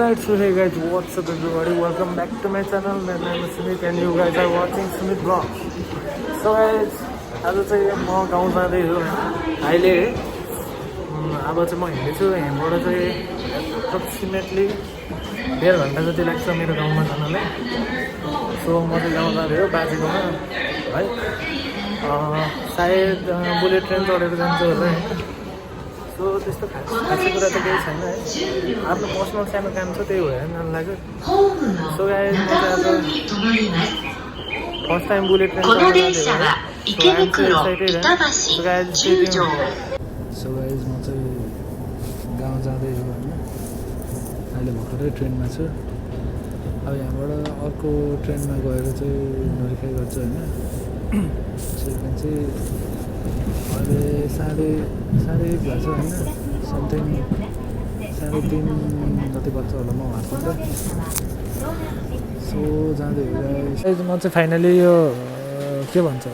Alright, so hey guys, what's up everybody? Welcome back to my channel. My name is Sumit and you guys are watching Sumit Vlog. So guys, आज चाहिँ म गाउँ जाँदैछु अहिले अब चाहिँ म हिँड्दैछु यहाँबाट चाहिँ एप्रोक्सिमेटली 1.5 घन्टा जति लाग्छ मेरो गाउँमा जानलाई. सो म चाहिँ गाउँ जाँदै हो बाजेकोमा है. सायद बुलेट ट्रेन चढेर जान्छु होला हैन. सो त्यस्तो खासै कुरा त केही छैन है. आफ्नो पर्सनल सानो काम छ त्यही भएर जानु लाग्यो. सो गाइस म चाहिँ आज फर्स्ट टाइम बुलेट ट्रेन चढ्दै हो. सो गाइस म चाहिँ गाउँ जाँदै हो हैन. अहिले भर्खरै ट्रेनमा छु. अब यहाँबाट अर्को ट्रेनमा गएर चाहिँ भेरिफाई गर्छु हैन. सेकेन्ड चाहिँ अहिले साढे 1:30 भएको छ हैन. समथिङ 3:30 जति बज्छ होला म घरबाट. सो जाँदै हो गाइस. म चाहिँ फाइनली यो के भन्छ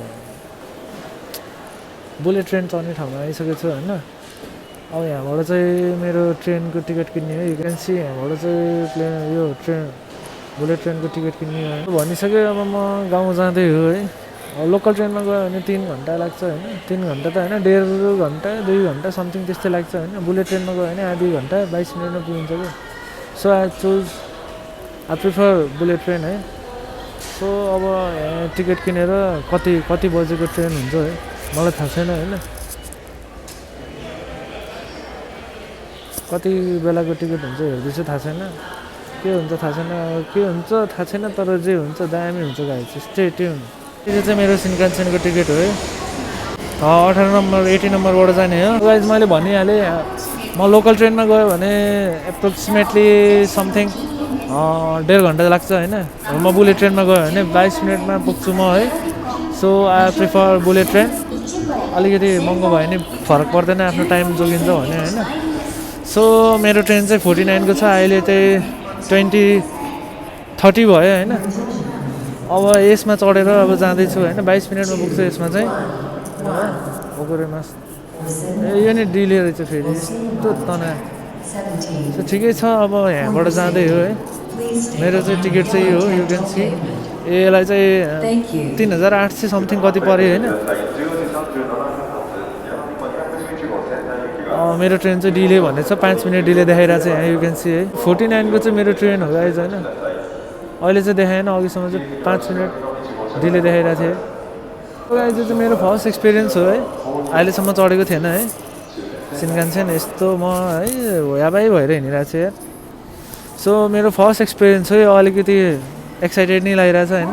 बुलेट ट्रेन चढ्ने ठाउँमा आइसकेको छु हैन. अब यहाँबाट चाहिँ मेरो ट्रेनको टिकट किन्ने हो. यु क्यान सी यहाँबाट चाहिँ यो ट्रेन बुलेट ट्रेनको टिकट किन्ने हो भनिसक्यो. अब म गाउँ जाँदै हो है. लोकल ट्रेनमा गयो भने 3 घन्टा लाग्छ हैन. 3 घन्टा त हैन, 1.5 घन्टा 2 घन्टा समथिङ त्यस्तै लाग्छ हैन. बुलेट ट्रेनमा गयो भने आधी घन्टा 22 मिनेटमा पुगिन्छ कि. So I prefer bullet train है. सो अब टिकट किनेर कति बजेको ट्रेन हुन्छ है मलाई थाहा छैन हैन. कति बेलाको टिकट हुन्छ हेर्दैछु, थाहा छैन. के हुन्छ थाहा छैन. के हुन्छ थाहा छैन, तर जे हुन्छ दामी हुन्छ गाइस. Stay tune. यो चाहिँ मेरो सिन्कान्सेनको टिकट हो है. 18 नम्बर 80 नम्बरबाट जाने हो गाइस. मैले भनिहालेँ म लोकल ट्रेनमा गयो भने एप्रोक्सिमेटली समथिङ 1.5 घन्टा लाग्छ हैन. म बुलेट ट्रेनमा गयो भने 22 मिनेटमा पुग्छु म है. So I prefer bullet train. अलिकति महँगो भयो भने फरक पर्दैन, आफ्नो टाइम जोगिन्छ भने हैन. सो मेरो ट्रेन चाहिँ 49 को छ. अहिले चाहिँ 20:30 भयो हैन. अब यसमा चढेर अब जाँदैछु हैन. 22 मिनेटमा पुग्छु यसमा चाहिँ. ओकरेमास यो नि डिले रहेछ फेरि यस्तो तना. सो ठिकै छ. अब यहाँबाट जाँदै हो है. मेरो चाहिँ टिकट चाहिँ हो. यु क्यान सी यसलाई चाहिँ 3800 समथिङ कति पर्यो हैन. मेरो ट्रेन चाहिँ डिले भनेछ. 5 मिनट डिले देखाइरहेको छ यहाँ. यु क्यान सी है. 49 को चाहिँ मेरो ट्रेन हो गाइस हैन. अहिले चाहिँ देखाएन, अघिसम्म चाहिँ 5 मिनट डिले देखाइरहेको थियो. गाइस यो चाहिँ मेरो फर्स्ट एक्सपिरियन्स हो है. अहिलेसम्म चढेको थिएन है सिन्कान्सेन. यस्तो म है होयाबाई भएर हिँडिरहेको छु यार. सो मेरो फर्स्ट एक्सपिरियन्स हो यो. अलिकति एक्साइटेड नै लागिरहेछ हैन.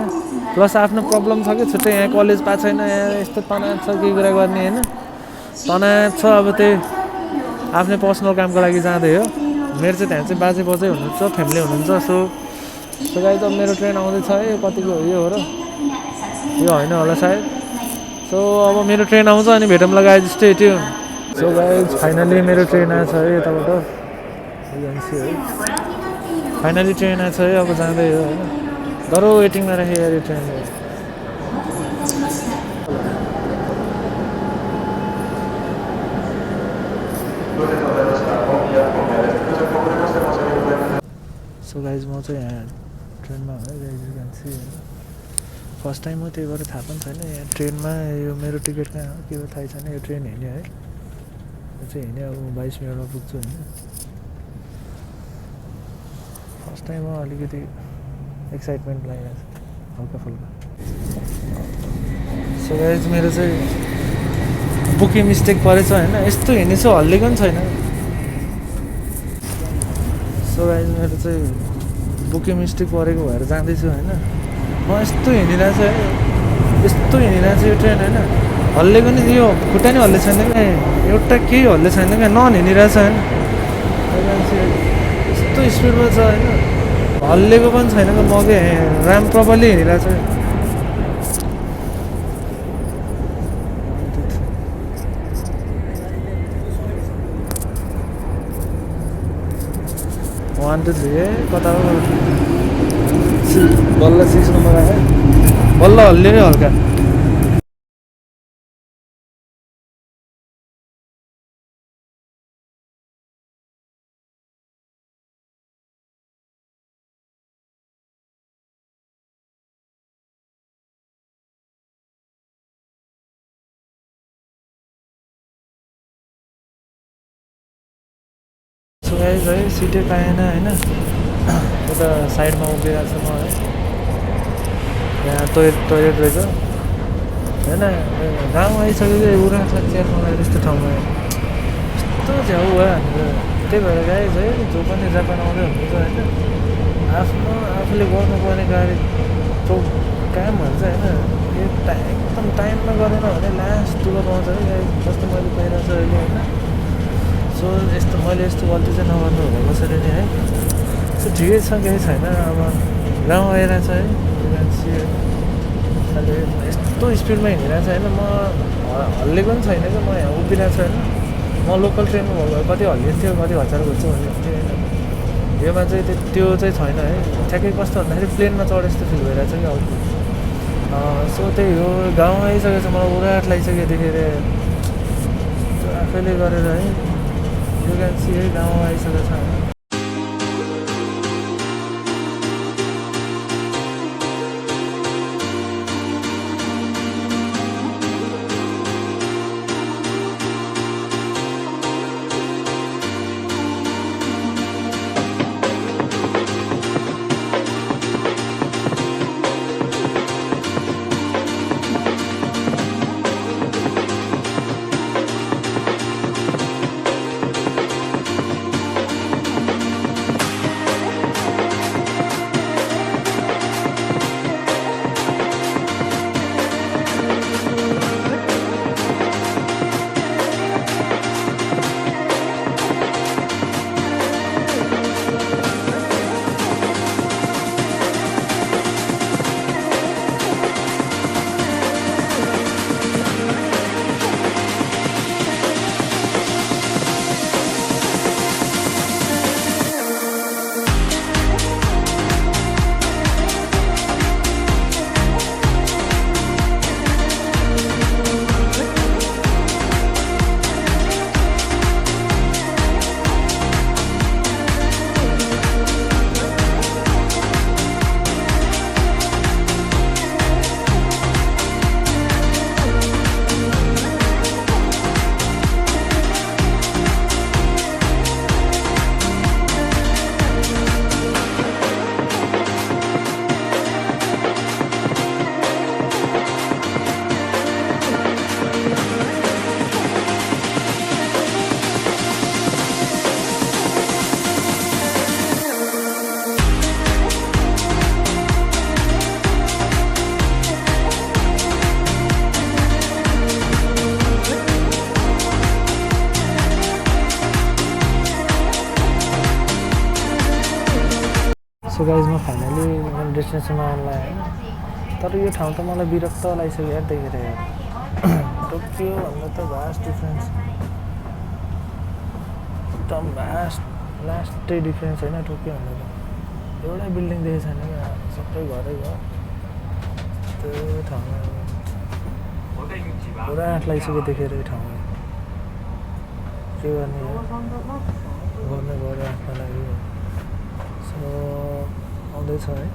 प्लस आफ्नो प्रब्लम छ कि छुट्टै यहाँ कलेज पाएको छैन. यहाँ यस्तो तनाव छ केही कुरा गर्ने हैन. तनाव छ. अब त्यही आफ्नै पर्सनल कामको लागि जाँदै हो. मेरो चाहिँ त्यहाँ चाहिँ बाजे हुनुहुन्छ, फ्यामिली हुनुहुन्छ. सो गाइस अब मेरो ट्रेन आउँदैछ है. कतिको यो हो र यो होइन होला सायद. सो अब मेरो ट्रेन आउँछ अनि भेटौँला guys. Stay tune. So guys finally मेरो ट्रेन आएछ है यताबाट. एजेन्सी है. फाइनली ट्रेन आएछ है. अब जाँदै हो हैन. गरौ वेटिङमा राखेँ यार यो ट्रेन. सो गाइज म चाहिँ यहाँ ट्रेनमा है गाइज. फर्स्ट टाइम हो त्यही भएर थाहा पनि छैन. यहाँ ट्रेनमा यो मेरो टिकट कहाँ हो के हो थाहै छैन. यो ट्रेन हिँड्यो है. यो चाहिँ हिँड्यो. अब 22 मिनटमा पुग्छु होइन. फर्स्ट टाइम हो. अलिकति एक्साइटमेन्ट लागिरहेको छ हल्का फुल्का. सो गाइज मेरो चाहिँ बुकिङ मिस्टेक परेछ होइन. यस्तो हिँडेछु हल्लेको पनि छैन. सो गाइज मेरो चाहिँ बुकिङ मिस्टेक परेको भएर जाँदैछु होइन. म यस्तो हिँडिरहेको छु है. यस्तो हिँडिरहेको छु यो ट्रेन होइन. हल्लेको नि यो खुट्टा नि हल्ले छैन क्या. एउटा केही हल्ले छैन क्या. हिँडिरहेको छ होइन. यस्तो स्पिडमा छ होइन. हल्लेको पनि छैन क्या. म के राम प्रपरली हिँडिरहेको छु. वान टू थ्री है. कता बल्ल 6 नम्बर आयो. बल्ल हल्लियो हल्का. गाइज है सिटै पाएन होइन उता साइडमा उभिरहेको छु म है यहाँ टोइलेट रहेछ होइन गाउँ आइसक्यो कि उराख्ला चेयर मलाई त्यस्तो ठाउँमा यस्तो झ्याउ भयो हामीहरू त्यही भएर गाइज है जो पनि जापान आउँदै हुनुहुन्छ होइन आफूले गर्नुपर्ने कामहरू चाहिँ होइन एकदम टाइममा गरेन भने लास्ट दुःख पाउँछ है गाइज जस्तो मैले पाइरहेको छु अहिले होइन सो यस्तो मैले यस्तो गल्ती चाहिँ नगर्नु होला कसरी नि है सो ठिकै छ केही छैन अब गाउँ आइरहेको छ है अहिले यस्तो स्पिडमा हिँडिरहेको छ होइन म हल्लेको पनि छैन कि म यहाँ उभिरहेको छु होइन म लोकल ट्रेनमा भएको भए कति हल्लिन्थ्यो कति हचार घुच्छु भन्ने हुन्थ्यो होइन योमा चाहिँ त्यो चाहिँ छैन है ठ्याक्कै कस्तो भन्दाखेरि प्लेनमा चढे जस्तो फिल भइरहेको छ कि अब सो त्यही हो गाउँ आइसकेको छ मलाई उराट लागिसक्यो देखेर आफैले गरेर है यु क्यान सी है गाउँ आइसकेको छ होइन सो गाइज म फाइनली मेरो डेस्टिनेसनमा आउनुलाई होइन तर यो ठाउँ त मलाई विरक्त लागिसक्यो यार देखेर यार टोकियो भन्दा त भास्ट डिफ्रेन्स एकदम लास्टै डिफ्रेन्स होइन टोकियो भन्दा त एउटै बिल्डिङ देखेको छैन क्या सबै घरै घर त्यो ठाउँमा पुरा आँट लागिसक्यो देखेर यो ठाउँमा के गर्ने गर्नु गऱ्यो आफ्ना लागि सो आउँदैछ है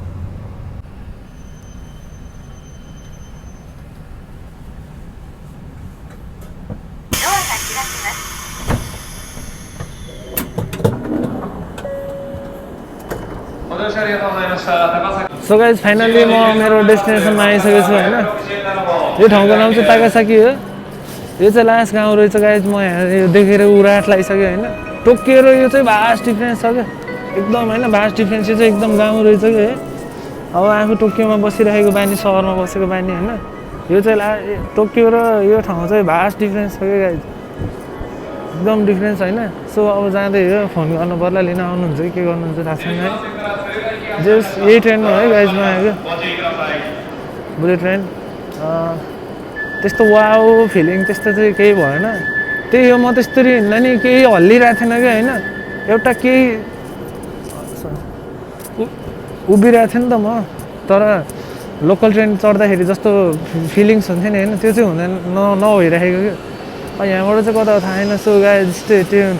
सो गाइज फाइनली म मेरो डेस्टिनेसनमा आइसकेको छु होइन यो ठाउँको नाम चाहिँ ताकासाकी हो यो चाहिँ लास्ट गाउँ रहेछ गाइज म यहाँ यो देखेर उराट लागिसक्यो होइन टोकियो र यो चाहिँ भास्ट डिफ्रेन्स छ क्या एकदम होइन भास्ट डिफ्रेन्स यो चाहिँ एकदम गाउँ रहेछ कि है अब आफू टोकियोमा बसिरहेको बानी सहरमा बसेको बानी होइन यो चाहिँ टोकियो र यो ठाउँ चाहिँ भास्ट डिफ्रेन्स छ क्या गाइज एकदम डिफ्रेन्स होइन सो अब जाँदै हो फोन गर्नु पर्ला लिन आउनुहुन्छ कि के गर्नुहुन्छ थाहा छैन है जस यही ट्रेनमा है गाइजमा आएको बुलेट ट्रेन त्यस्तो वाउ फिलिङ त्यस्तो चाहिँ केही भएन त्यही हो म त्यस्तरी हिँड्दा नि केही हल्लिरहेको थिएन क्या होइन एउटा केही उभिरहेको थिएँ नि त म तर लोकल ट्रेन चढ्दाखेरि जस्तो फिलिङ्स हुन्थ्यो नि होइन त्यो चाहिँ हुँदैन नभइरहेको क्या यहाँबाट चाहिँ कता थाहा छैन सो गाइज स्टे ट्युन